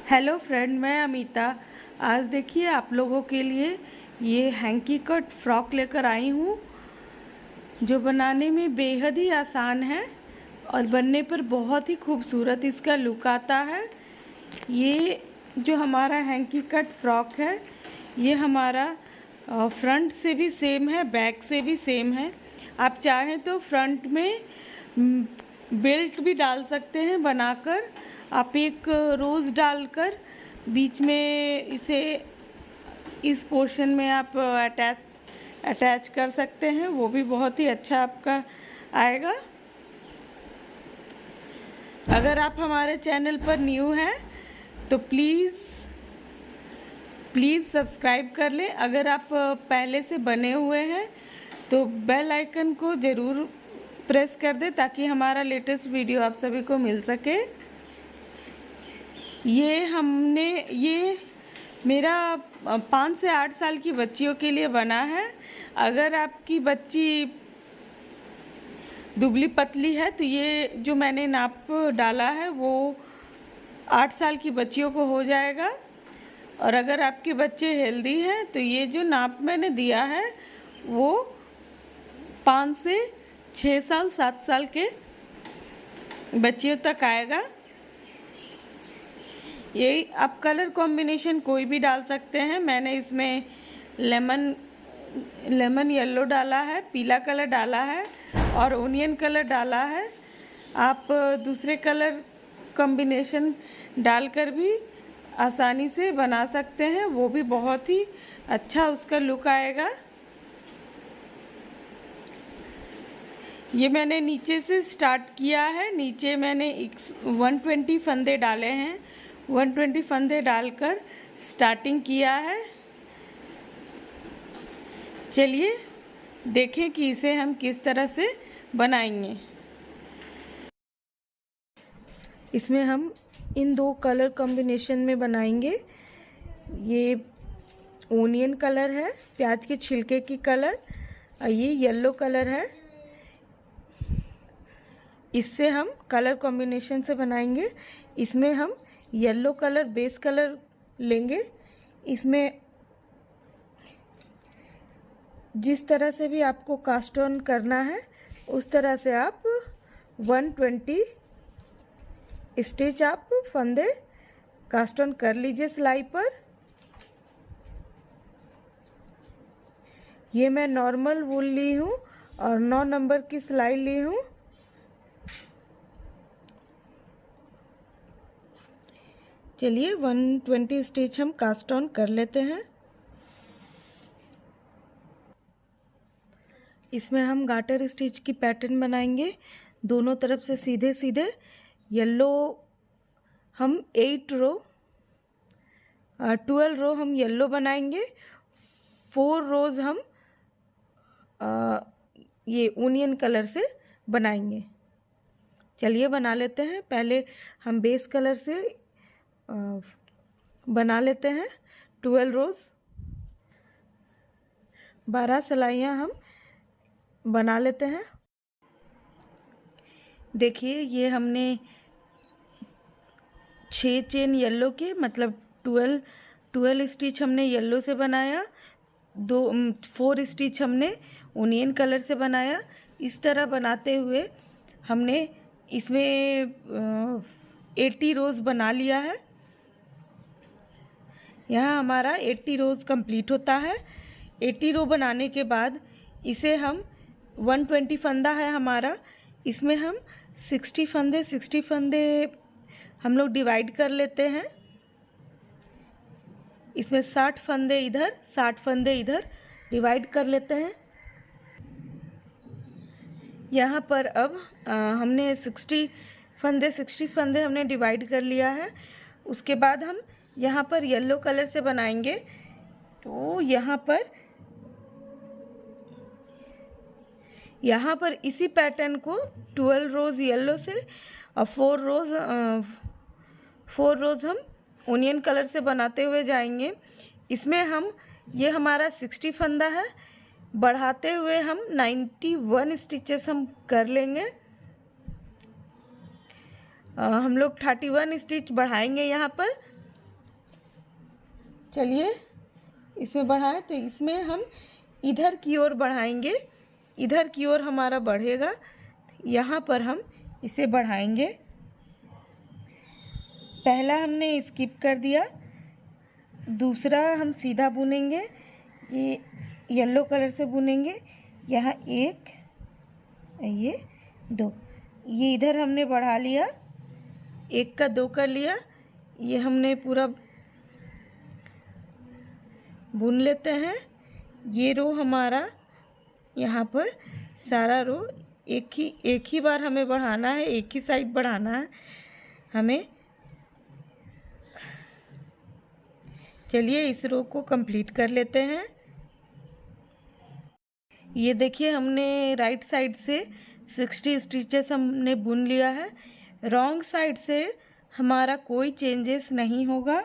Hello friend, मैं अमीता। आज देखिए आप लोगों के लिए ये हैंकी कट फ्रॉक लेकर आई हूँ, जो बनाने में बेहद ही आसान है और बनने पर बहुत ही खूबसूरत इसका लुक आता है। ये जो हमारा हैंकी कट फ्रॉक है, ये हमारा फ्रंट से भी सेम है, बैक से भी सेम है। आप चाहें तो फ्रंट में बेल्ट भी डाल सकते हैं बनाकर। आप एक रोज़ डालकर बीच में इसे इस पोर्शन में आप अटैच कर सकते हैं, वो भी बहुत ही अच्छा आपका आएगा। अगर आप हमारे चैनल पर न्यू हैं तो प्लीज़ सब्सक्राइब कर लें। अगर आप पहले से बने हुए हैं तो बेल आइकन को ज़रूर प्रेस कर दें ताकि हमारा लेटेस्ट वीडियो आप सभी को मिल सके। ये मेरा 5 से 8 साल की बच्चियों के लिए बना है। अगर आपकी बच्ची दुबली पतली है तो ये जो मैंने नाप डाला है वो 8 साल की बच्चियों को हो जाएगा। और अगर आपके बच्चे हेल्दी हैं तो ये जो नाप मैंने दिया है वो 5 से 6 साल 7 साल के बच्चियों तक आएगा। ये आप कलर कॉम्बिनेशन कोई भी डाल सकते हैं। मैंने इसमें लेमन येलो डाला है, पीला कलर डाला है और ओनियन कलर डाला है। आप दूसरे कलर कॉम्बिनेशन डालकर भी आसानी से बना सकते हैं, वो भी बहुत ही अच्छा उसका लुक आएगा। ये मैंने नीचे से स्टार्ट किया है। नीचे मैंने 120 फंदे डाले हैं। 120 फंदे डालकर स्टार्टिंग किया है। चलिए देखें कि इसे हम किस तरह से बनाएंगे। इसमें हम इन 2 कलर कॉम्बिनेशन में बनाएंगे। ये ओनियन कलर है, प्याज के छिलके की कलर, और ये येलो कलर है। इससे हम कलर कॉम्बिनेशन से बनाएंगे। इसमें हम येलो कलर बेस कलर लेंगे। इसमें जिस तरह से भी आपको कास्ट ऑन करना है उस तरह से आप 120 स्टिच आप फंदे कास्ट ऑन कर लीजिए सिलाई पर। ये मैं नॉर्मल वूल ली हूँ और 9 नंबर की सिलाई ली हूँ। चलिए 120 स्टिच हम कास्ट ऑन कर लेते हैं। इसमें हम गाटर स्टिच की पैटर्न बनाएंगे। दोनों तरफ से सीधे सीधे येलो हम 8 रो 12 रो हम येलो बनाएंगे। 4 रोज हम ये ओनियन कलर से बनाएंगे। चलिए बना लेते हैं। पहले हम बेस कलर से बना लेते हैं 12 रोज। 12 सिलाइयाँ हम बना लेते हैं। देखिए ये हमने 6 चेन येलो के, मतलब 12 स्टिच हमने येलो से बनाया। 4 स्टिच हमने ओनियन कलर से बनाया। इस तरह बनाते हुए हमने इसमें 80 रोज़ बना लिया है। यहाँ हमारा 80 रोज़ कंप्लीट होता है। 80 रो बनाने के बाद इसे हम 120 फंदा है हमारा, इसमें हम 60 फंदे हम लोग डिवाइड कर लेते हैं। इसमें 60 फंदे इधर 60 फंदे इधर डिवाइड कर लेते हैं। यहाँ पर अब हमने 60 फंदे हमने डिवाइड कर लिया है। उसके बाद हम यहाँ पर येलो कलर से बनाएंगे। तो यहाँ पर इसी पैटर्न को 12 रोज़ येलो से और 4 रोज़ हम ओनियन कलर से बनाते हुए जाएंगे। इसमें हम ये हमारा 60 फंदा है, बढ़ाते हुए हम 91 स्टिचेस हम कर लेंगे। हम लोग 31 स्टिच बढ़ाएंगे यहाँ पर चलिए इसमें बढ़ाएं, तो इसमें हम इधर की ओर बढ़ाएंगे, इधर की ओर हमारा बढ़ेगा, यहाँ पर हम इसे बढ़ाएंगे। पहला हमने स्किप कर दिया, दूसरा हम सीधा बुनेंगे, ये येलो कलर से बुनेंगे। यहाँ 1, ये 2, ये इधर हमने बढ़ा लिया, 1 का 2 कर लिया। ये हमने पूरा बुन लेते हैं। ये रो हमारा यहाँ पर सारा रो एक ही बार हमें बढ़ाना है, एक ही साइड बढ़ाना है हमें। चलिए इस रो को कंप्लीट कर लेते हैं। ये देखिए हमने राइट साइड से 60 स्टिचेस हमने बुन लिया है। रॉन्ग साइड से हमारा कोई चेंजेस नहीं होगा।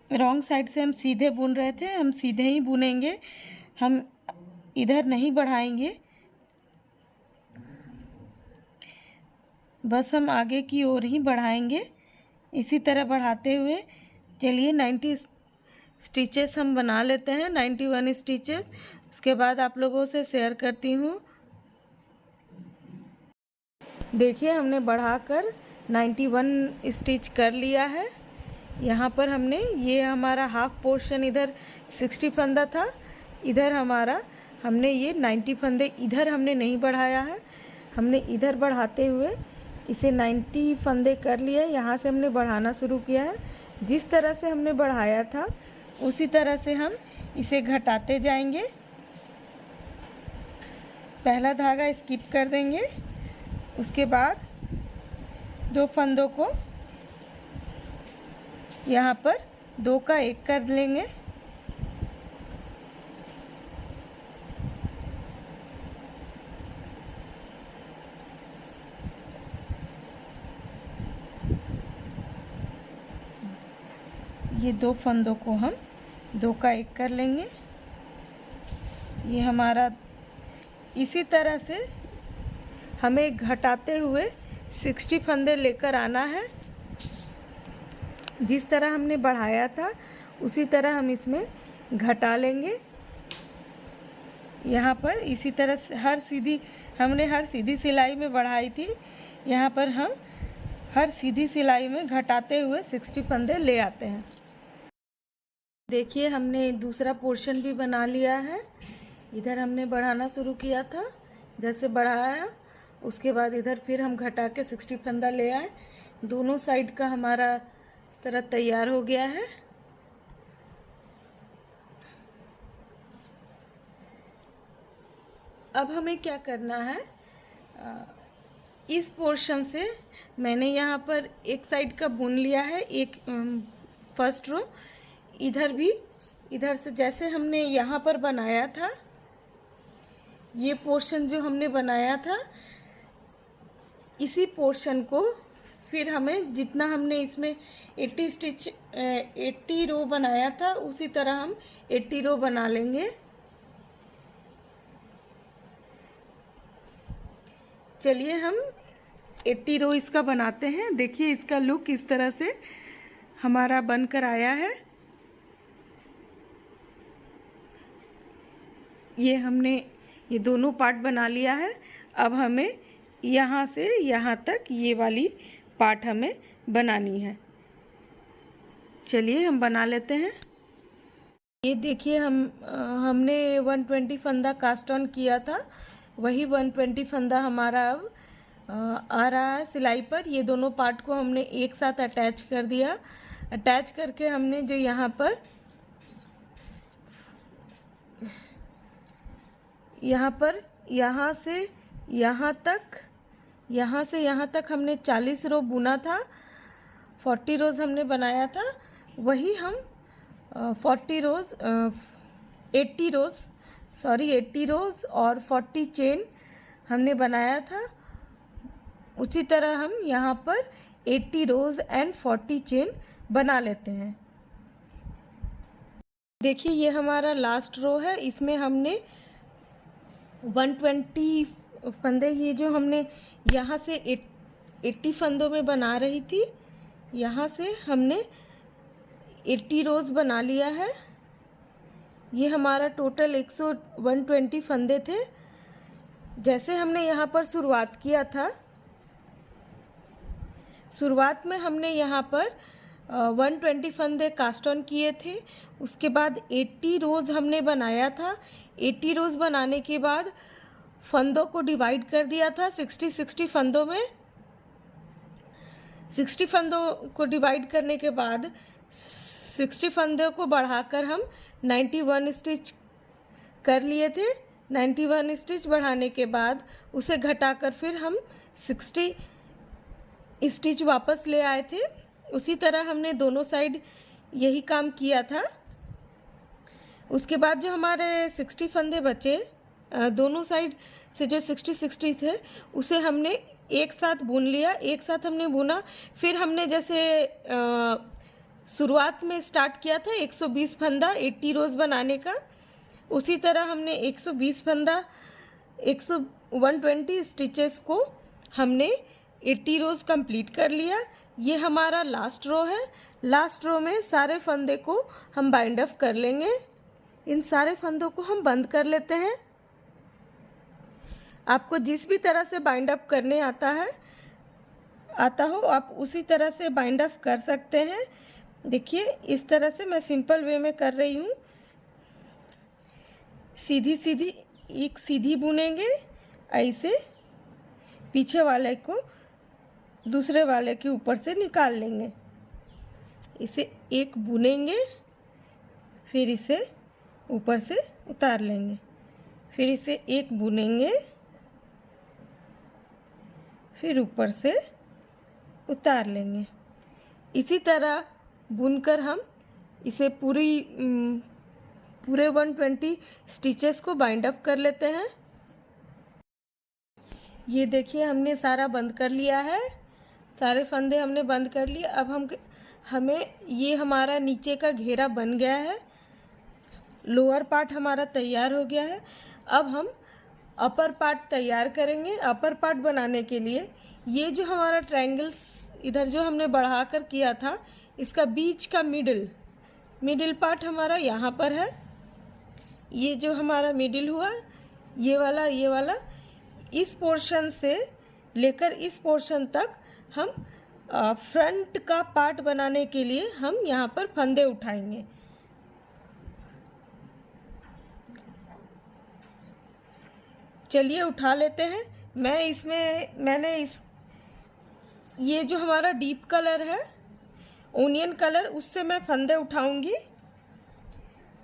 रॉन्ग साइड से हम सीधे बुन रहे थे, हम सीधे ही बुनेंगे, हम इधर नहीं बढ़ाएंगे, बस हम आगे की ओर ही बढ़ाएंगे। इसी तरह बढ़ाते हुए चलिए 90 स्टिचेस हम बना लेते हैं, 91 स्टिचेस। उसके बाद आप लोगों से शेयर करती हूँ। देखिए हमने बढ़ाकर 91 स्टिच कर लिया है। यहाँ पर हमने ये हमारा हाफ पोर्शन इधर 60 फंदा था, इधर हमारा हमने ये 90 फंदे इधर हमने नहीं बढ़ाया है, हमने इधर बढ़ाते हुए इसे 90 फंदे कर लिए। यहाँ से हमने बढ़ाना शुरू किया है। जिस तरह से हमने बढ़ाया था उसी तरह से हम इसे घटाते जाएंगे। पहला धागा स्किप कर देंगे, उसके बाद 2 फंदों को यहाँ पर 2 का 1 कर लेंगे। ये 2 फंदों को हम 2 का 1 कर लेंगे। ये हमारा इसी तरह से हमें घटाते हुए 60 फंदे लेकर आना है। जिस तरह हमने बढ़ाया था उसी तरह हम इसमें घटा लेंगे। यहाँ पर इसी तरह से हर सीधी सिलाई में बढ़ाई थी, यहाँ पर हम हर सीधी सिलाई में घटाते हुए 60 फंदे ले आते हैं। देखिए हमने दूसरा पोर्शन भी बना लिया है। इधर हमने बढ़ाना शुरू किया था, इधर से बढ़ाया, उसके बाद इधर फिर हम घटा के 60 फंदा ले आए। दोनों साइड का हमारा इस तरह तैयार हो गया है। अब हमें क्या करना है, इस पोर्शन से मैंने यहाँ पर एक साइड का बुन लिया है, एक फर्स्ट रो। इधर भी इधर से जैसे हमने यहाँ पर बनाया था, ये पोर्शन जो हमने बनाया था, इसी पोर्शन को फिर हमें जितना हमने इसमें 80 रो बनाया था उसी तरह हम 80 रो बना लेंगे। चलिए हम 80 रो इसका बनाते हैं। देखिए इसका लुक इस तरह से हमारा बनकर आया है। ये हमने ये दोनों पार्ट बना लिया है। अब हमें यहाँ से यहाँ तक ये वाली पार्ट हमें बनानी है। चलिए हम बना लेते हैं। ये देखिए हमने 120 फंदा कास्ट ऑन किया था, वही 120 फंदा हमारा अब आ रहा है सिलाई पर। ये दोनों पार्ट को हमने एक साथ अटैच कर दिया। अटैच करके हमने जो यहाँ पर यहाँ से यहाँ तक हमने 40 रो बुना था, 40 रोज़ हमने बनाया था। वही हम 80 रोज़ और 40 चेन हमने बनाया था। उसी तरह हम यहाँ पर 80 रोज़ एंड 40 चेन बना लेते हैं। देखिए ये हमारा लास्ट रो है। इसमें हमने 120 फंदे, ये जो हमने यहाँ से 80 फंदों में बना रही थी, यहाँ से हमने 80 रोज़ बना लिया है। ये हमारा टोटल 120 फंदे थे। जैसे हमने यहाँ पर शुरुआत किया था, शुरुआत में हमने यहाँ पर 120 फंदे कास्ट ऑन किए थे। उसके बाद 80 रोज़ हमने बनाया था। 80 रोज़ बनाने के बाद फंदों को डिवाइड कर दिया था 60 फंदों में। 60 फंदों को डिवाइड करने के बाद 60 फंदों को बढ़ाकर हम 91 स्टिच कर लिए थे। 91 स्टिच बढ़ाने के बाद उसे घटाकर फिर हम 60 स्टिच वापस ले आए थे। उसी तरह हमने दोनों साइड यही काम किया था। उसके बाद जो हमारे 60 फंदे बचे, दोनों साइड से जो 60 थे, उसे हमने एक साथ बुन लिया। एक साथ हमने बुना। फिर हमने जैसे शुरुआत में स्टार्ट किया था 120 फंदा 80 रोज़ बनाने का, उसी तरह हमने 120 फंदा 120 स्टिचेस को हमने 80 रोज़ कंप्लीट कर लिया। ये हमारा लास्ट रो है। लास्ट रो में सारे फंदे को हम बाइंड अप कर लेंगे। इन सारे फंदों को हम बंद कर लेते हैं। आपको जिस भी तरह से बाइंड अप करने आता हो आप उसी तरह से बाइंड अप कर सकते हैं। देखिए इस तरह से मैं सिंपल वे में कर रही हूँ। सीधी एक सीधी बुनेंगे, ऐसे पीछे वाले को दूसरे वाले के ऊपर से निकाल लेंगे। इसे एक बुनेंगे, फिर इसे ऊपर से उतार लेंगे, फिर इसे एक बुनेंगे, फिर ऊपर से उतार लेंगे। इसी तरह बुनकर हम इसे पूरे 120 स्टिचेस को बाइंड अप कर लेते हैं। ये देखिए हमने सारा बंद कर लिया है। सारे फंदे हमने बंद कर लिए। अब हमें ये हमारा नीचे का घेरा बन गया है। लोअर पार्ट हमारा तैयार हो गया है। अब हम अपर पार्ट तैयार करेंगे। अपर पार्ट बनाने के लिए ये जो हमारा ट्रायंगल्स इधर जो हमने बढ़ा कर किया था, इसका बीच का मिडिल पार्ट हमारा यहाँ पर है। ये जो हमारा मिडिल हुआ, ये वाला इस पोर्शन से लेकर इस पोर्शन तक हम फ्रंट का पार्ट बनाने के लिए हम यहाँ पर फंदे उठाएंगे। चलिए उठा लेते हैं। ये जो हमारा डीप कलर है, ओनियन कलर, उससे मैं फंदे उठाऊंगी।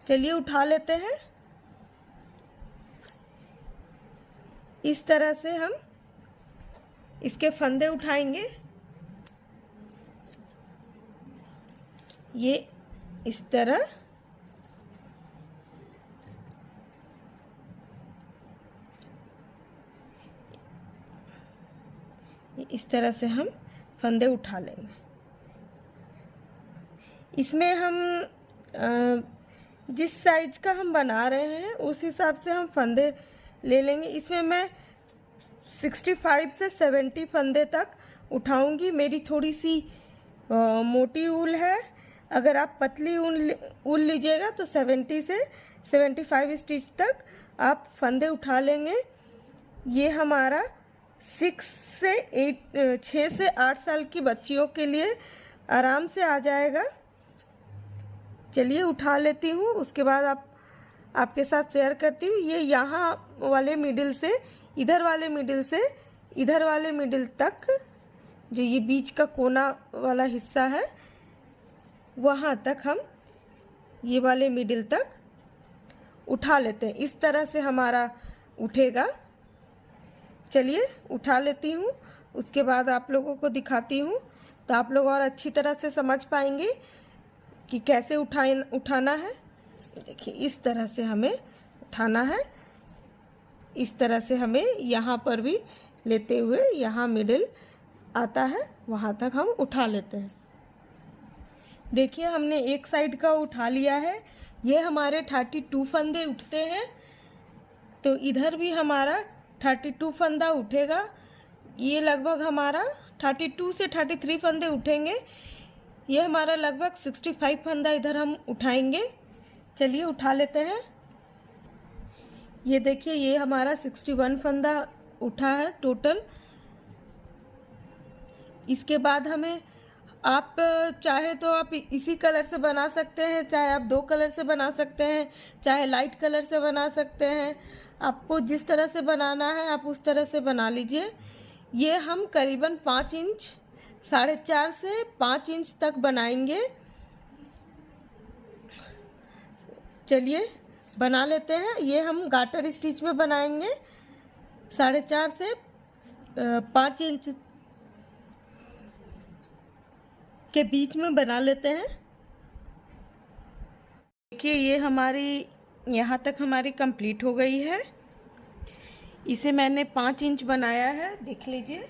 चलिए उठा लेते हैं। इस तरह से हम इसके फंदे उठाएंगे। ये इस तरह से हम फंदे उठा लेंगे। इसमें हम जिस साइज का हम बना रहे हैं उस हिसाब से हम फंदे ले लेंगे। इसमें मैं 65 से 70 फंदे तक उठाऊंगी। मेरी थोड़ी सी मोटी ऊल है। अगर आप पतली ऊल लीजिएगा तो 70 से 75 स्टिच तक आप फंदे उठा लेंगे। ये हमारा 6 से 8 साल की बच्चियों के लिए आराम से आ जाएगा। चलिए उठा लेती हूँ, उसके बाद आपके साथ शेयर करती हूँ। ये यहाँ वाले मिडिल से इधर वाले मिडिल तक, जो ये बीच का कोना वाला हिस्सा है, वहाँ तक हम ये वाले मिडिल तक उठा लेते हैं। इस तरह से हमारा उठेगा। चलिए उठा लेती हूँ, उसके बाद आप लोगों को दिखाती हूँ, तो आप लोग और अच्छी तरह से समझ पाएंगे कि कैसे उठाना है। देखिए इस तरह से हमें उठाना है। इस तरह से हमें यहाँ पर भी लेते हुए यहाँ मिडिल आता है, वहाँ तक हम उठा लेते हैं। देखिए हमने एक साइड का उठा लिया है। ये हमारे 32 फंदे उठते हैं, तो इधर भी हमारा 32 फंदा उठेगा। ये लगभग हमारा 32 से 33 फंदे उठेंगे। ये हमारा लगभग 65 फंदा इधर हम उठाएंगे। चलिए उठा लेते हैं। ये देखिए, ये हमारा 61 फंदा उठा है टोटल। इसके बाद हमें, आप चाहे तो आप इसी कलर से बना सकते हैं, चाहे आप 2 कलर से बना सकते हैं, चाहे लाइट कलर से बना सकते हैं। आपको जिस तरह से बनाना है आप उस तरह से बना लीजिए। ये हम करीबन 5 इंच, 4.5 से 5 इंच तक बनाएंगे। चलिए बना लेते हैं। ये हम गाटर स्टिच में बनाएंगे। 4.5 से 5 इंच के बीच में बना लेते हैं। देखिए, ये हमारी यहाँ तक हमारी कंप्लीट हो गई है। इसे मैंने 5 इंच बनाया है, देख लीजिए।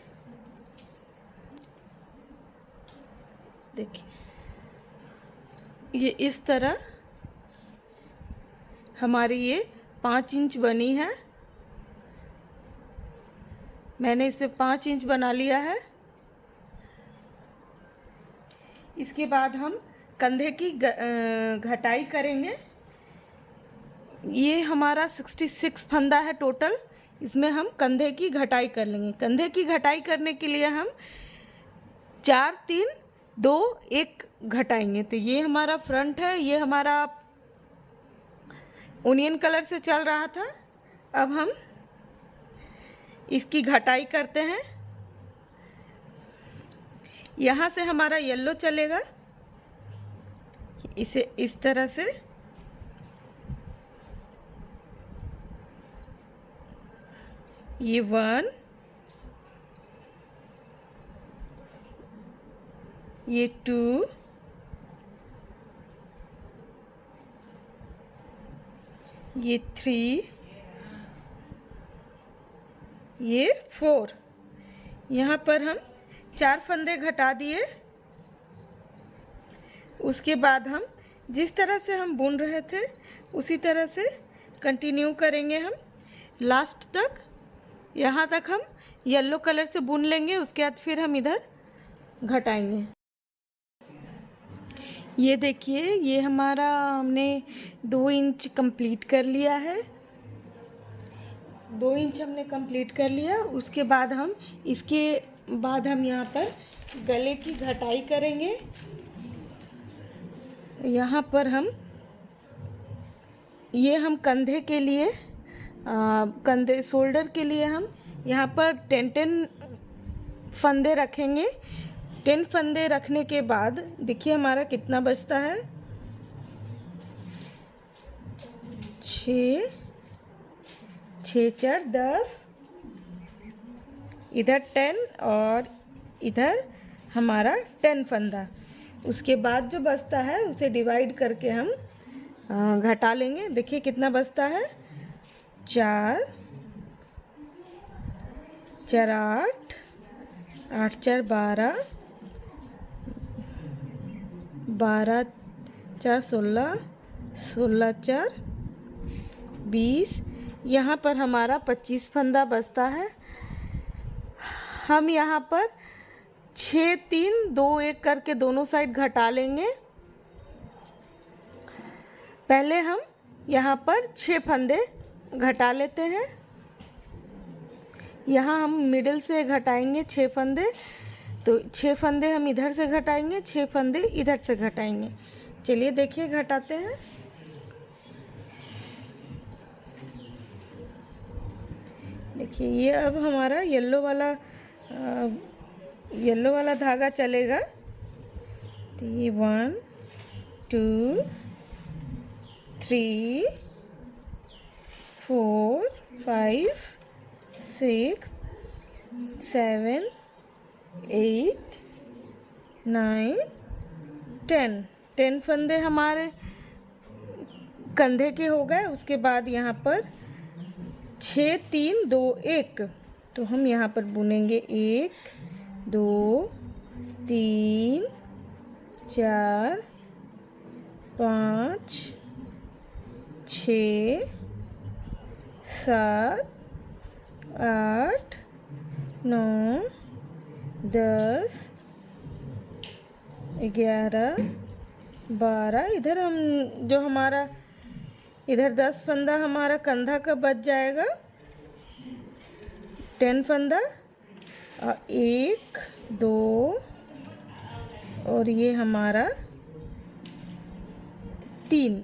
देखिए, ये इस तरह हमारी ये 5 इंच बनी है। मैंने इसे 5 इंच बना लिया है। इसके बाद हम कंधे की घटाई करेंगे। ये हमारा 66 फंदा है टोटल। इसमें हम कंधे की घटाई कर लेंगे। कंधे की घटाई करने के लिए हम 4 3 2 1 घटाएंगे। तो ये हमारा फ्रंट है। ये हमारा ओनियन कलर से चल रहा था। अब हम इसकी घटाई करते हैं। यहाँ से हमारा येलो चलेगा, इसे इस तरह से ये 1, ये 2, ये 3, ये 4। यहाँ पर हम 4 फंदे घटा दिए। उसके बाद हम जिस तरह से हम बुन रहे थे उसी तरह से कंटिन्यू करेंगे हम लास्ट तक। यहाँ तक हम येलो कलर से बुन लेंगे। उसके बाद फिर हम इधर घटाएंगे। ये देखिए, ये हमारा हमने 2 इंच कंप्लीट कर लिया है। 2 इंच हमने कंप्लीट कर लिया। उसके बाद हम इसके बाद हम यहाँ पर गले की घटाई करेंगे। यहाँ पर हम कंधे के लिए, कंधे शोल्डर के लिए हम यहाँ पर 10 फंदे रखेंगे। 10 फंदे रखने के बाद देखिए हमारा कितना बचता है। 6 6 4 10, इधर 10 और इधर हमारा 10 फंदा। उसके बाद जो बचता है उसे डिवाइड करके हम घटा लेंगे। देखिए कितना बचता है। 4 4 8 8 4 12 12 4 16 16 4 20। यहाँ पर हमारा 25 फंदा बचता है। हम यहाँ पर 6 3 2 1 करके दोनों साइड घटा लेंगे। पहले हम यहाँ पर 6 फंदे घटा लेते हैं। यहाँ हम मिडिल से घटाएंगे 6 फंदे। तो 6 फंदे हम इधर से घटाएंगे, 6 फंदे इधर से घटाएंगे। चलिए देखिए घटाते हैं। देखिए ये अब हमारा येलो वाला धागा चलेगा। तो ये 1 2 3 4 5 6 7 8 9 10 फंदे हमारे कंधे के हो गए। उसके बाद यहाँ पर 6 3 2 1। तो हम यहाँ पर बुनेंगे 1 2 3 4 5 6 7 8 9 10 11, 12, इधर हम जो हमारा इधर 10 फंदा हमारा कंधा का बच जाएगा, 10 फंदा, और 1, 2 और ये हमारा 3।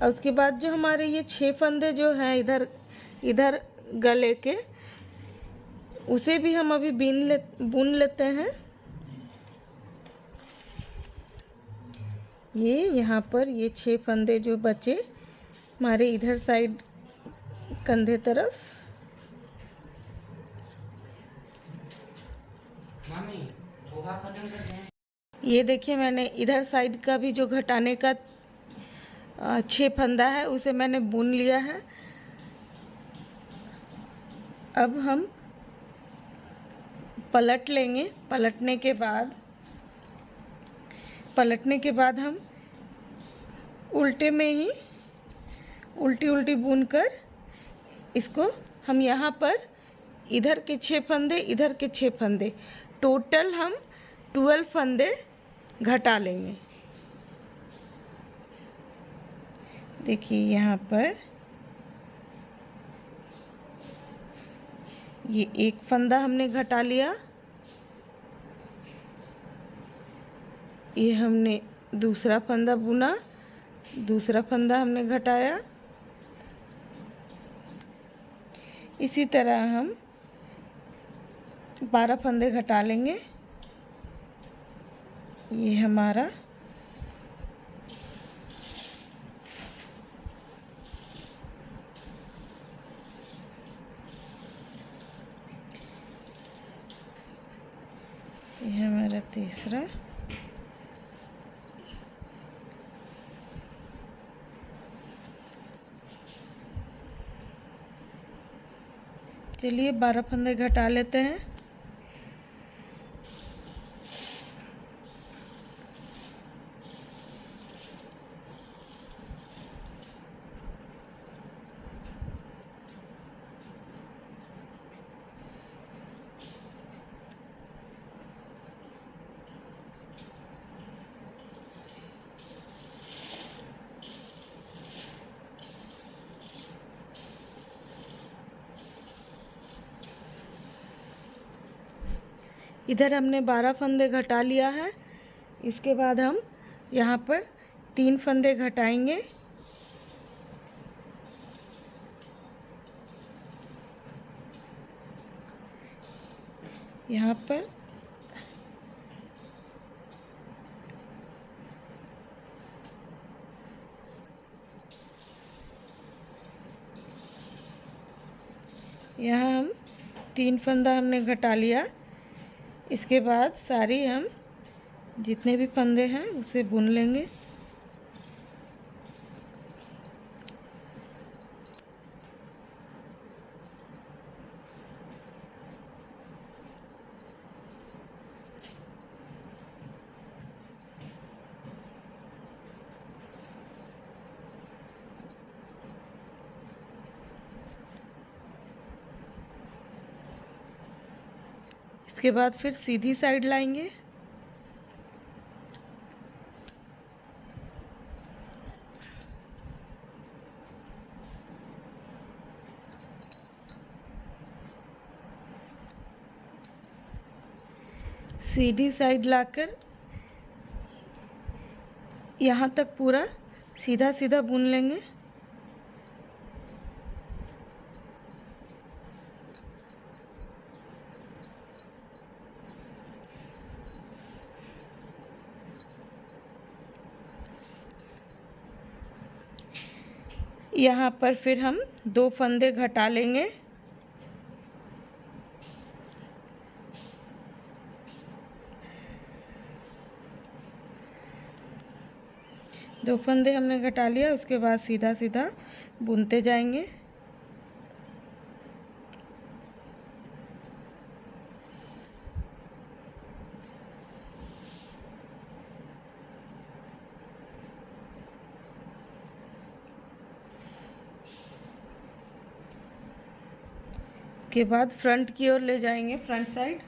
और उसके बाद जो हमारे ये 6 फंदे जो हैं इधर इधर गले के, उसे भी हम अभी बुन लेते हैं। ये यहाँ पर ये 6 फंदे जो बचे हमारे इधर साइड कंधे तरफ, ये देखिए मैंने इधर साइड का भी जो घटाने का 6 फंदा है उसे मैंने बुन लिया है। अब हम पलट लेंगे। पलटने के बाद हम उल्टे में ही उल्टी बुनकर इसको हम यहाँ पर इधर के 6 फंदे, इधर के 6 फंदे, टोटल हम 12 फंदे घटा लेंगे। देखिए यहाँ पर ये 1 फंदा हमने घटा लिया, ये हमने दूसरा फंदा बुना, दूसरा फंदा हमने घटाया। इसी तरह हम 12 फंदे घटा लेंगे। ये हमारा तीसरा, चलिए 12 फंदे घटा लेते हैं। इधर हमने 12 फंदे घटा लिया है। इसके बाद हम यहाँ पर 3 फंदे घटाएंगे। यहाँ पर हम 3 फंदा हमने घटा लिया। इसके बाद सारी हम जितने भी फंदे हैं उसे बुन लेंगे। इसके बाद फिर सीधी साइड लाएंगे। सीधी साइड लाकर यहाँ तक पूरा सीधा सीधा बुन लेंगे। यहाँ पर फिर हम 2 फंदे घटा लेंगे। दो फंदे हमने घटा लिया। उसके बाद सीधा सीधा बुनते जाएंगे। के बाद फ्रंट की ओर ले जाएंगे, फ्रंट साइड।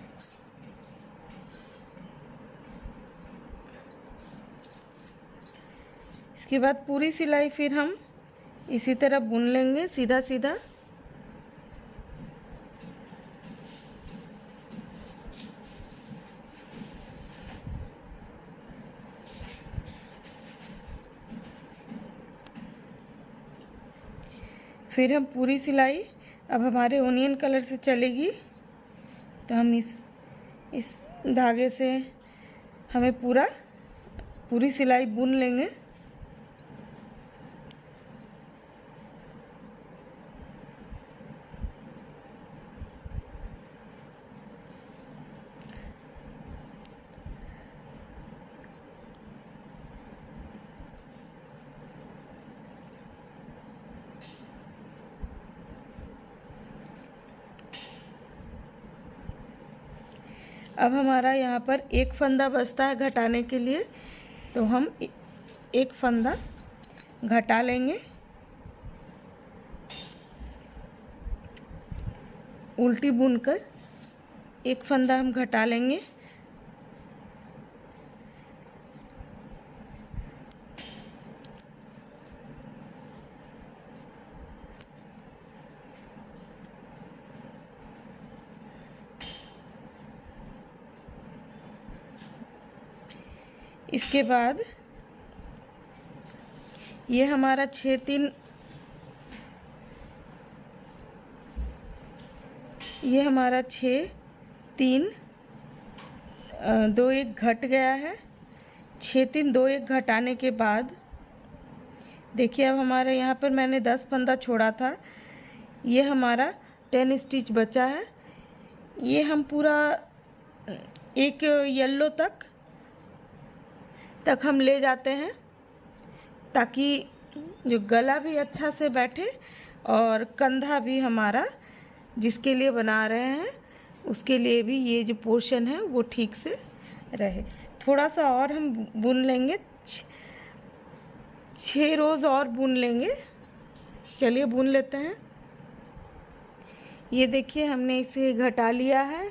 इसके बाद पूरी सिलाई फिर हम इसी तरह बुन लेंगे सीधा सीधा। फिर हम पूरी सिलाई अब हमारे ओनियन कलर से चलेगी, तो हम इस धागे से हमें पूरी सिलाई बुन लेंगे। अब हमारा यहाँ पर एक फंदा बचता है घटाने के लिए, तो हम एक फंदा घटा लेंगे। उल्टी बुनकर एक फंदा हम घटा लेंगे। इसके बाद ये हमारा 6-3 ये हमारा 6-3 2-1 घट गया है। 6-3 2-1 घटाने के बाद देखिए अब हमारे यहाँ पर मैंने 10 फंदा छोड़ा था, ये हमारा 10 स्टिच बचा है। ये हम पूरा एक येलो तक हम ले जाते हैं, ताकि जो गला भी अच्छा से बैठे और कंधा भी हमारा जिसके लिए बना रहे हैं उसके लिए भी ये जो पोर्शन है वो ठीक से रहे। थोड़ा सा और हम बुन लेंगे, 6 रोज़ और बुन लेंगे। चलिए बुन लेते हैं। ये देखिए हमने इसे घटा लिया है।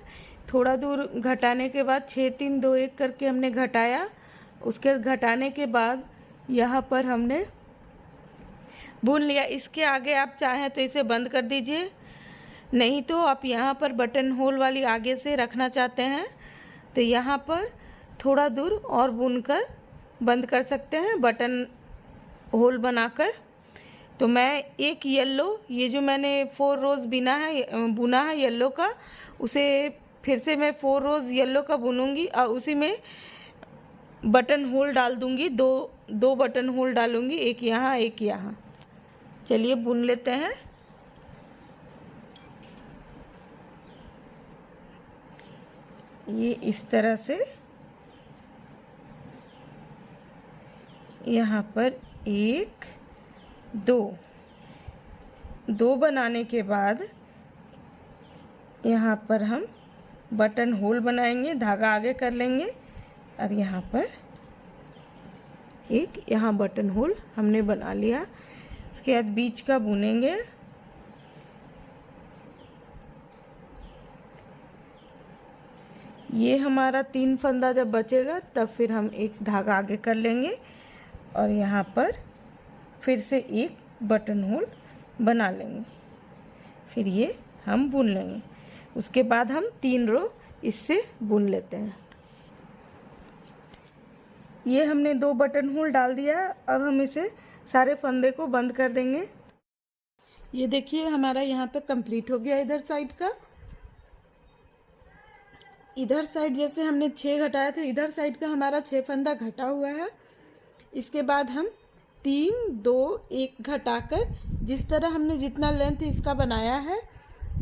थोड़ा दूर घटाने के बाद 6-3 2-1 करके हमने घटाया। उसके घटाने के बाद यहाँ पर हमने बुन लिया। इसके आगे आप चाहें तो इसे बंद कर दीजिए, नहीं तो आप यहाँ पर बटन होल वाली आगे से रखना चाहते हैं तो यहाँ पर थोड़ा दूर और बुनकर बंद कर सकते हैं बटन होल बनाकर। तो मैं एक येलो, ये जो मैंने 4 रोज़ बुना है येलो का, उसे फिर से मैं 4 रोज़ येलो का बुनूंगी और उसी में बटन होल डाल दूंगी। दो बटन होल डालूंगी, एक यहाँ एक यहाँ। चलिए बुन लेते हैं। ये इस तरह से यहाँ पर 1 2 बनाने के बाद यहाँ पर हम बटन होल बनाएंगे, धागा आगे कर लेंगे और यहाँ पर एक यहाँ बटन होल हमने बना लिया। उसके बाद बीच का बुनेंगे। ये हमारा 3 फंदा जब बचेगा तब फिर हम एक धागा आगे कर लेंगे और यहाँ पर फिर से एक बटन होल बना लेंगे, फिर ये हम बुन लेंगे। उसके बाद हम 3 रो इससे बुन लेते हैं। ये हमने 2 बटन होल डाल दिया। अब हम इसे सारे फंदे को बंद कर देंगे। ये देखिए हमारा यहाँ पे कंप्लीट हो गया इधर साइड का। इधर साइड जैसे हमने 6 घटाया था, इधर साइड का हमारा 6 फंदा घटा हुआ है। इसके बाद हम 3 2 1 घटाकर जिस तरह हमने जितना लेंथ इसका बनाया है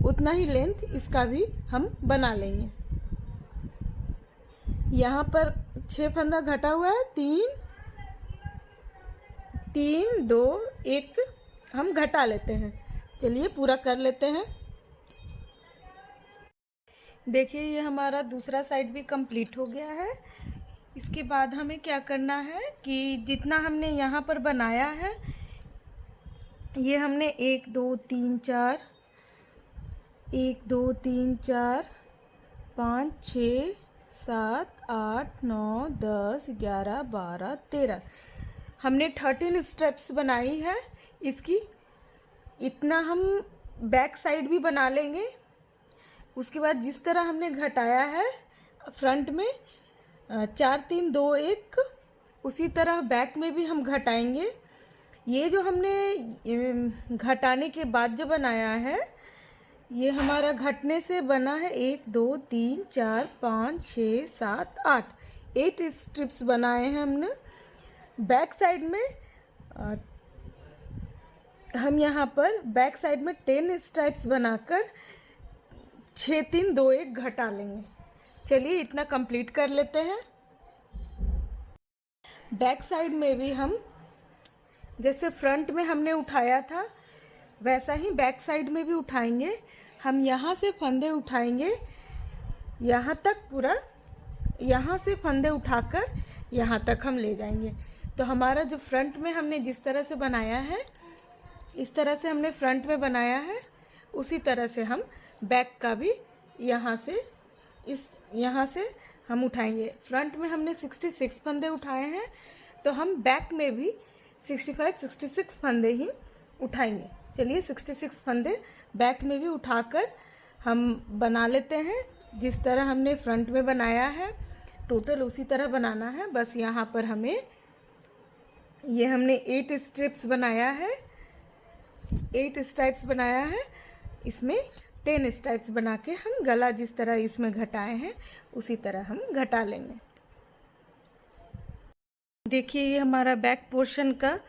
उतना ही लेंथ इसका भी हम बना लेंगे। यहाँ पर 6 फंदा घटा हुआ है, 3 2 1 हम घटा लेते हैं। चलिए पूरा कर लेते हैं। देखिए ये हमारा दूसरा साइड भी कंप्लीट हो गया है। इसके बाद हमें क्या करना है कि जितना हमने यहाँ पर बनाया है, ये हमने 1 2 3 4 1 2 3 4 5 6 7 8 9 10 11 12 13 हमने 13 स्टेप्स बनाई है इसकी। इतना हम बैक साइड भी बना लेंगे। उसके बाद जिस तरह हमने घटाया है फ्रंट में 4 3 2 1, उसी तरह बैक में भी हम घटाएंगे। ये जो हमने घटाने के बाद जो बनाया है, ये हमारा घटने से बना है 1 2 3 4 5 6 7 8 स्ट्रिप्स बनाए हैं हमने। बैक साइड में हम यहाँ पर बैक साइड में 10 स्ट्राइप्स बनाकर 6 3 2 1 घटा लेंगे। चलिए इतना कंप्लीट कर लेते हैं। बैक साइड में भी हम जैसे फ्रंट में हमने उठाया था वैसा ही बैक साइड में भी उठाएंगे। हम यहाँ से फंदे उठाएंगे यहाँ तक, पूरा यहाँ से फंदे उठाकर यहाँ तक हम ले जाएंगे। तो हमारा जो फ्रंट में हमने जिस तरह से बनाया है, इस तरह से हमने फ्रंट में बनाया है, उसी तरह से हम बैक का भी यहाँ से हम उठाएंगे। फ्रंट में हमने 66 फंदे उठाए हैं, तो हम बैक में भी 66 फंदे ही उठाएंगे। चलिए 66 फंदे बैक में भी उठाकर हम बना लेते हैं। जिस तरह हमने फ्रंट में बनाया है टोटल उसी तरह बनाना है। बस यहाँ पर हमें ये हमने 8 स्ट्रिप्स बनाया है, 8 स्ट्राइप्स बनाया है। इसमें 10 स्ट्राइप्स बना के हम गला जिस तरह इसमें घटाए हैं उसी तरह हम घटा लेंगे। देखिए ये हमारा बैक पोर्शन का,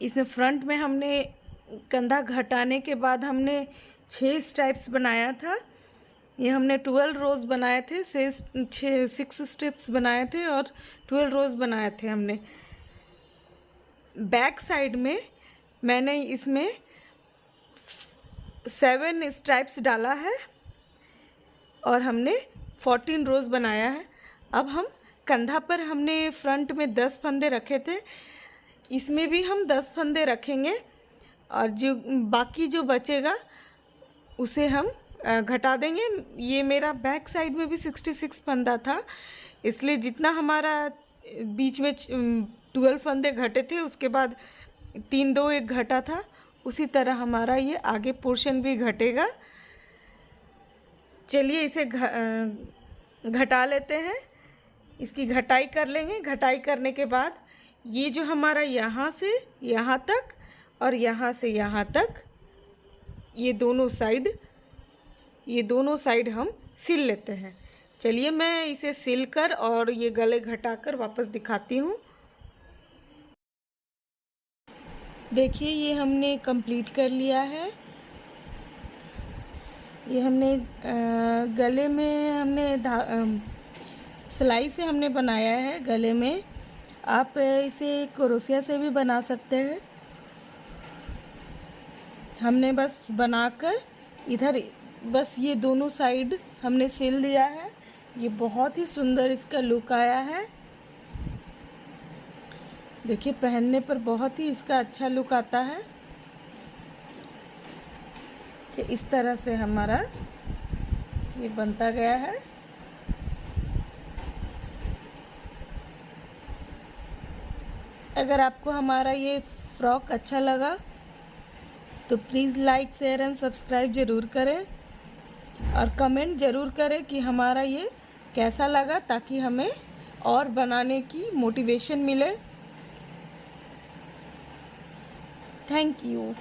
इसमें फ्रंट में हमने कंधा घटाने के बाद हमने 6 स्ट्राइप्स बनाया था। ये हमने 12 रोज बनाए थे, 6 स्ट्रिप्स बनाए थे और 12 रोज बनाए थे हमने। बैक साइड में मैंने इसमें 7 स्ट्राइप्स डाला है और हमने 14 रोज बनाया है। अब हम कंधा पर हमने फ्रंट में 10 फंदे रखे थे, इसमें भी हम 10 फंदे रखेंगे और जो बाकी जो बचेगा उसे हम घटा देंगे। ये मेरा बैक साइड में भी 66 फंदा था, इसलिए जितना हमारा बीच में 12 फंदे घटे थे उसके बाद 3 2 1 घटा था, उसी तरह हमारा ये आगे पोर्शन भी घटेगा। चलिए इसे घटा लेते हैं, इसकी घटाई कर लेंगे। घटाई करने के बाद ये जो हमारा यहाँ से यहाँ तक और यहाँ से यहाँ तक, ये दोनों साइड हम सिल लेते हैं। चलिए मैं इसे सिल कर और ये गले घटाकर वापस दिखाती हूँ। देखिए ये हमने कंप्लीट कर लिया है। ये हमने गले में हमने सिलाई से हमने बनाया है गले में। आप इसे क्रोशिया से भी बना सकते हैं। हमने बस बनाकर इधर बस ये दोनों साइड हमने सिल दिया है। ये बहुत ही सुंदर इसका लुक आया है। देखिए पहनने पर बहुत ही इसका अच्छा लुक आता है। कि इस तरह से हमारा ये बनता गया है। अगर आपको हमारा ये फ्रॉक अच्छा लगा तो please like share and subscribe ज़रूर करें और कमेंट ज़रूर करें कि हमारा ये कैसा लगा, ताकि हमें और बनाने की मोटिवेशन मिले। Thank you.